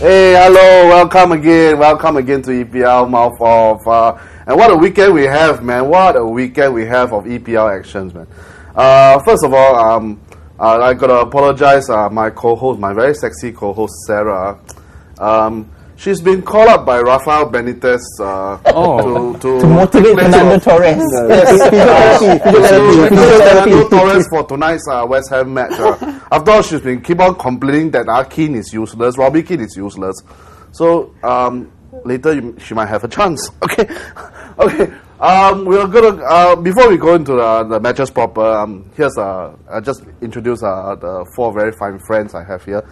Hey, hello, welcome again to EPL Mouth Off. And what a weekend we have, man. What a weekend we have of EPL actions, man. First of all, I gotta apologize, my co-host, my very sexy co-host, Sarah. She's been called up by Rafael Benitez to motivate Fernando Torres. Fernando Torres for tonight's West Ham match. After all, she's been keep on complaining that Keane is useless, Robbie Keane is useless. So later she might have a chance. Okay. We're gonna before we go into the matches proper. Here's I just introduce the four very fine friends I have here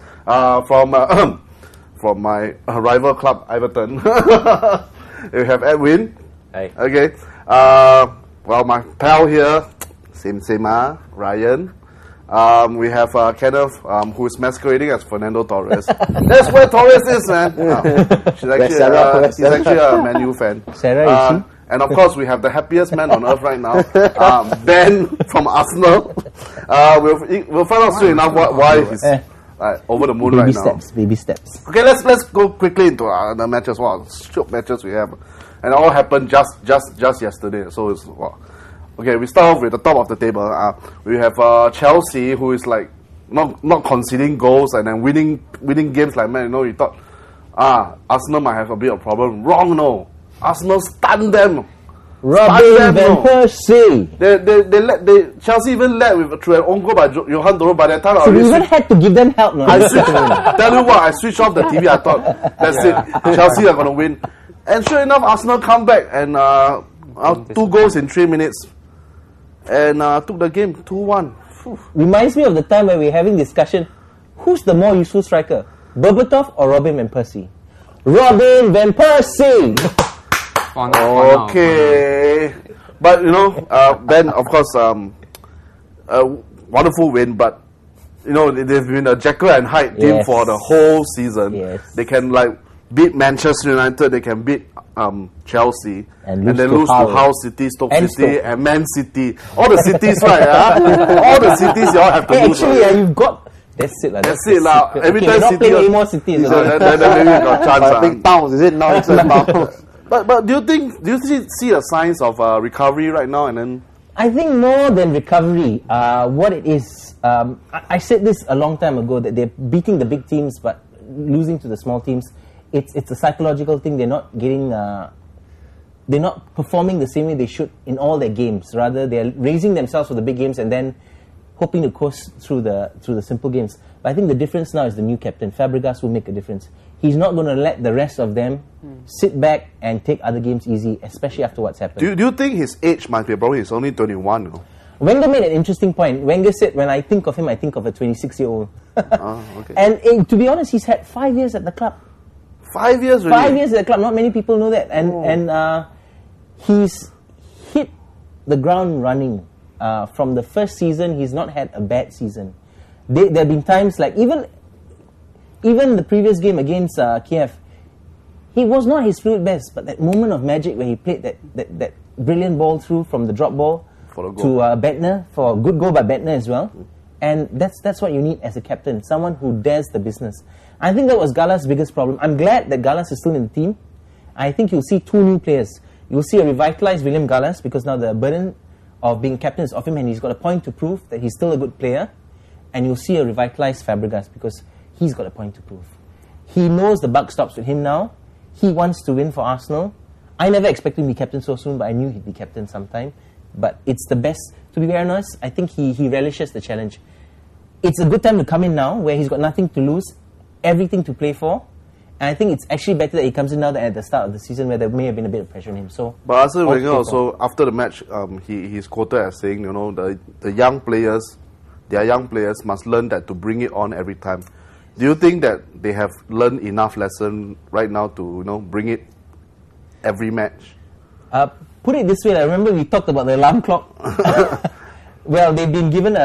from my rival club, Everton. We have Edwin. Hey. Okay. Well, my pal here, same, Ryan. We have Kenneth, who is masquerading as Fernando Torres. That's where Torres is, man. She's actually a Man U fan. Sarah, is she? And of course, we have the happiest man on earth right now, Ben from Arsenal. We'll find out soon enough why he's over the moon right now. Baby steps. Okay, let's go quickly into the matches. Wow, shook matches we have, and it all happened just yesterday. So it's wow. Okay, we start off with the top of the table. We have Chealsea, who is like not conceding goals and then winning games like, man, you thought Arsenal might have a bit of problem. Wrong, no. Arsenal stunned them. Robin Van Persie. They Chelsea even led through an own goal by Johan Doro. By that time, so we even had to give them help. No? Tell you what, I switched off the TV. I thought that's it. Chelsea are gonna win, and sure enough, Arsenal come back and 2 goals in 3 minutes, and took the game 2-1. Reminds me of the time when we were having discussion. Who's the more useful striker, Berbatov or Robin Van Persie? Robin Van Persie. Okay, but Ben, of course, a wonderful win, but they've been a Jekyll and Hyde team for the whole season. Yes. They can beat Manchester United, they can beat Chelsea, and then lose to Hull City, Stoke City, and Man City. All the cities, right? All the cities you all have to lose. Actually, you've got. That's it, That's it, lah. Every time not City playing any more cities. then maybe we got chance. Big towns, is it? Now it's a town. But do you see the signs of recovery right now? And then I think more than recovery, what it is, I said this a long time ago that they're beating the big teams but losing to the small teams. It's a psychological thing. They're not getting, they're not performing the same way they should in all their games. Rather, they're raising themselves for the big games and then hoping to coast through the simple games. But I think the difference now is the new captain. Fabregas will make a difference. He's not going to let the rest of them sit back and take other games easy, especially after what's happened. Do you think his age might be a problem? He's only 21. No? Wenger made an interesting point. Wenger said, when I think of him, I think of a 26-year-old. Okay. And to be honest, he's had 5 years at the club. 5 years really? 5 years at the club. Not many people know that. And he's hit the ground running. From the first season, he's not had a bad season. There have been times like even the previous game against Kiev, he was not his fluid best, but that moment of magic where he played that brilliant ball through from the drop ball to Bettner, for a good goal by Bettner as well. And that's what you need as a captain, someone who dares the business. I think that was Gala's biggest problem. I'm glad that Galas is still in the team. I think you'll see 2 new players. You'll see a revitalized William Gallas, because now the burden of being captain is off him and he's got a point to prove that he's still a good player. And you'll see a revitalized Fabregas because he's got a point to prove. He knows the buck stops with him now. He wants to win for Arsenal. I never expected him to be captain so soon, but I knew he'd be captain sometime. But it's the best. To be very honest, I think he relishes the challenge. It's a good time to come in now where he's got nothing to lose, everything to play for. And I think it's actually better that he comes in now than at the start of the season where there may have been a bit of pressure on him. So, but Arsene Wenger also, after the match, he's quoted as saying, the young players, their young players must learn that to bring it on every time. Do you think that they have learned enough lesson right now to bring it every match? Put it this way, I remember we talked about the alarm clock. Well, they've been given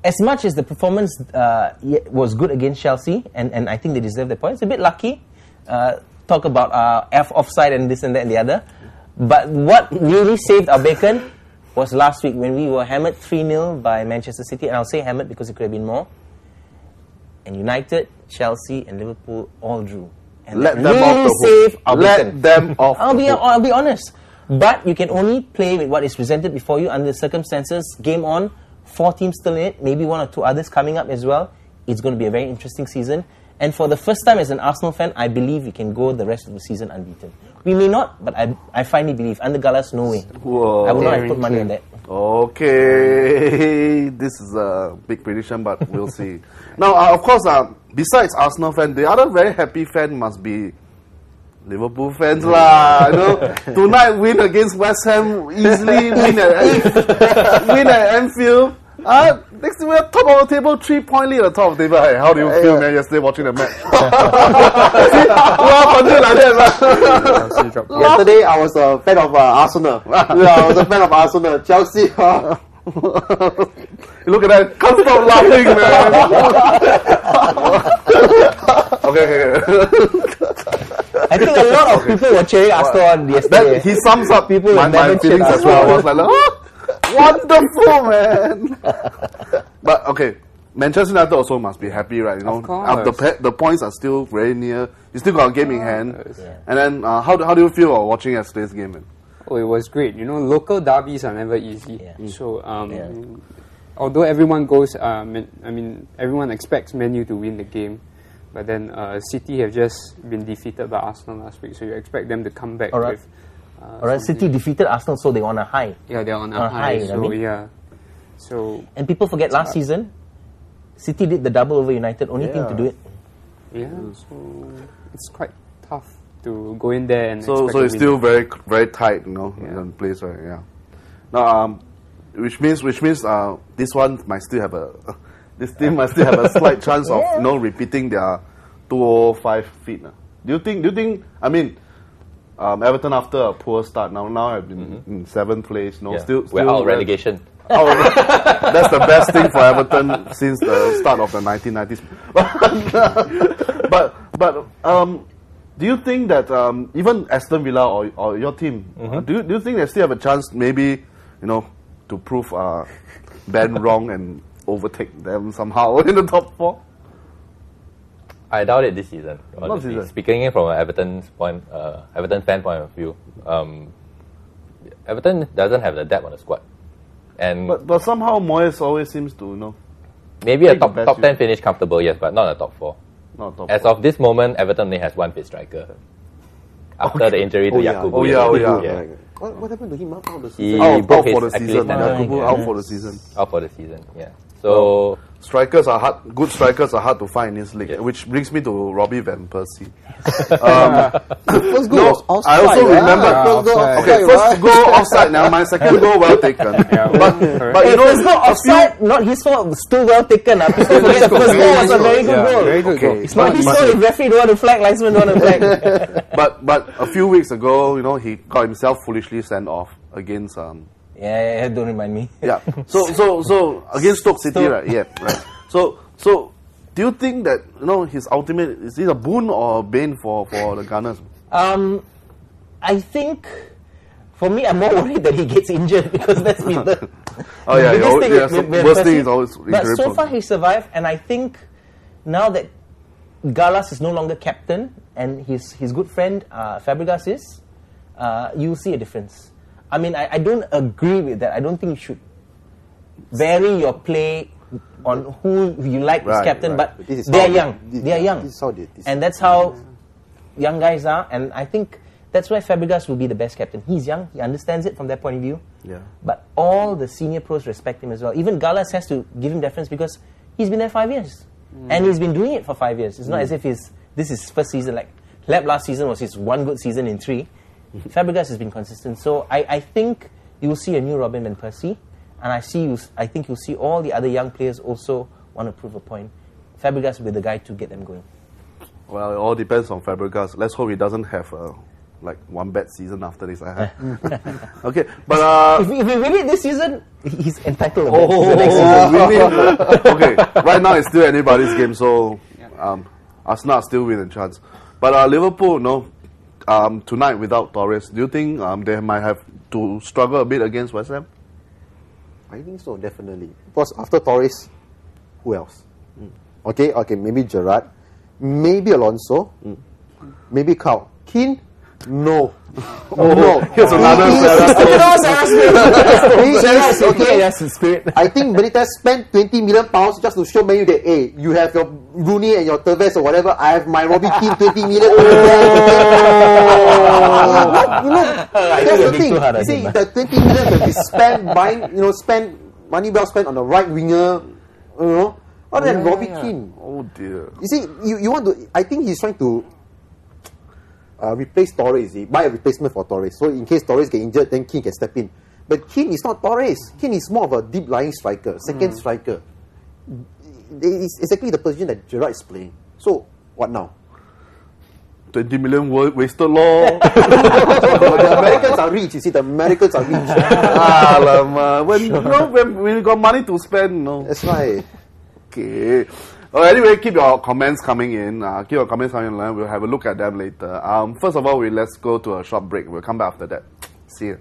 as much as the performance was good against Chelsea, and I think they deserve the points. A bit lucky. Talk about offside and this and that and the other. But what really saved our bacon was last week when we were hammered 3-0 by Manchester City. And I'll say hammered because it could have been more. and United, Chelsea, and Liverpool all drew. And Let that them off the saved hook. our Let beacon. them off I'll the hook. be honest. But you can only play with what is presented before you under the circumstances. Game on, 4 teams still in it, maybe 1 or 2 others coming up as well. It's going to be a very interesting season. And for the first time as an Arsenal fan, I believe we can go the rest of the season unbeaten. We may not, but I finally believe. Under Gallas, no way. Whoa. I would not have put money on that. Okay, this is a big prediction, but we'll see. Now, of course, besides Arsenal fan, the other very happy fan must be Liverpool fans lah. You know, tonight win against West Ham easily, win at Anfield. Next we're top of the table, 3-point lead at the top of the table. Hey, how do you feel, man? Yesterday watching the match. Yesterday, I was a fan of Arsenal. I was a fan of Arsenal. Chelsea. Look at that! Can't stop laughing, man. Okay. I think a lot of people were cheering Arsenal yesterday. He sums up People my never feelings cheered as well. I was like, wonderful, man. But okay, Manchester United also must be happy, right? You know, the points are still very near. You still got a game in hand. Yeah. And then, how do you feel about watching yesterday's game, man? Oh, it was great. You know, local derbies are never easy. Yeah. So, although everyone goes, everyone expects Man U to win the game, but then City have just been defeated by Arsenal last week, so you expect them to come back with. Alright, City defeated Arsenal, so they're on a high. Yeah, they're on a high. So I mean. yeah, so And people forget last season, City did the double over United, only team to do it. yeah, so it's quite tough to go in there and. So expect to it's win. still very very tight, you know, in place, right? Yeah. Now, which means this one might still have this team might still have a slight chance of repeating their 2005 feat. Do you think? I mean, Everton after a poor start now have been in 7th place. Still we're out of relegation. That's the best thing for Everton since the start of the 1990s. but do you think that even Aston Villa or your team, do you think they still have a chance, maybe, to prove Ben wrong and overtake them somehow in the top 4? I doubt it this season. Not season. Speaking from an Everton fan point of view, Everton doesn't have the depth on the squad, and but somehow Moyes always seems to maybe a take the best top 10 finish comfortable, yes, but not a top 4. not top As 4. of this moment, Everton only has 1 fit striker after the injury to Yakubu. Oh yeah. What happened to him after the He season? out broke for the his season. Achilles tendon. Yakubu out for the season. Out for the season, yeah. So Strikers are hard. Good strikers are hard to find in this league, which brings me to Robbie Van Persie. First goal was offside. I also remember. First goal offside, Okay, first goal offside. Now my second goal well taken. But If it's not offside, not his fault, still well taken. People forget the first goal was a very good goal. Very good Okay. goal. It's not his fault if referee don't want to flag, linesman don't want to flag. but a few weeks ago, he got himself foolishly sent off against Yeah, don't remind me. Yeah. So against Stoke City, right? Yeah. Right. So do you think that his ultimate is it a boon or a bane for the Gunners? I think, for me, I'm more worried that he gets injured because that's been the biggest thing. Worst thing is always But injury so prone. far he survived, and I think now that Gallas is no longer captain and his good friend Fabregas is, you'll see a difference. I mean, I don't agree with that. I don't think you should vary your play on who you like as captain, but they're young. They're young. And that's how young guys are. And I think that's why Fabregas will be the best captain. He's young. He understands it from their point of view. Yeah. But all the senior pros respect him as well. Even Gallas has to give him deference because he's been there 5 years. And he's been doing it for 5 years. It's not as if this is his first season. Like Leb last season was his one good season in 3. Fabregas has been consistent. So I think you will see a new Robin Van Persie. And I think you'll see all the other young players also want to prove a point. Fabregas will be the guy to get them going. Well, it all depends on Fabregas. Let's hope he doesn't have one bad season after this. Okay, but if we win it this season, he's entitled to a bad season next season. Okay, right now it's still anybody's game, so Arsenal still win a chance. But Liverpool, tonight without Torres, do you think they might have to struggle a bit against West Ham? I think so, definitely. Because after Torres, who else? Okay, maybe Gerrard, maybe Alonso, maybe Carl. Keane, no. No. Here's another Okay, that's the spirit. I think Benitez spent 20 million pounds just to show Man U that, hey, you have your Rooney and your Tevez or whatever, I have my Robbie Keane 20 million over there. That's the thing. You see, the 20 million can be spent buying, spend money well spent on the right winger, other than Robbie Keane. Oh dear. You see, you want to, I think he's trying to replace Torres, buy a replacement for Torres. So in case Torres get injured, then Keane can step in. But Keane is not Torres. Keane is more of a deep lying striker, second striker. It's exactly the position that Gerrard is playing. So what now? 20 million wasted law. The Americans are rich. You see, the Americans are rich. When we got money to spend, That's right. Okay. Anyway, keep your comments coming in. We'll have a look at them later. First of all, let's go to a short break. We'll come back after that. See you.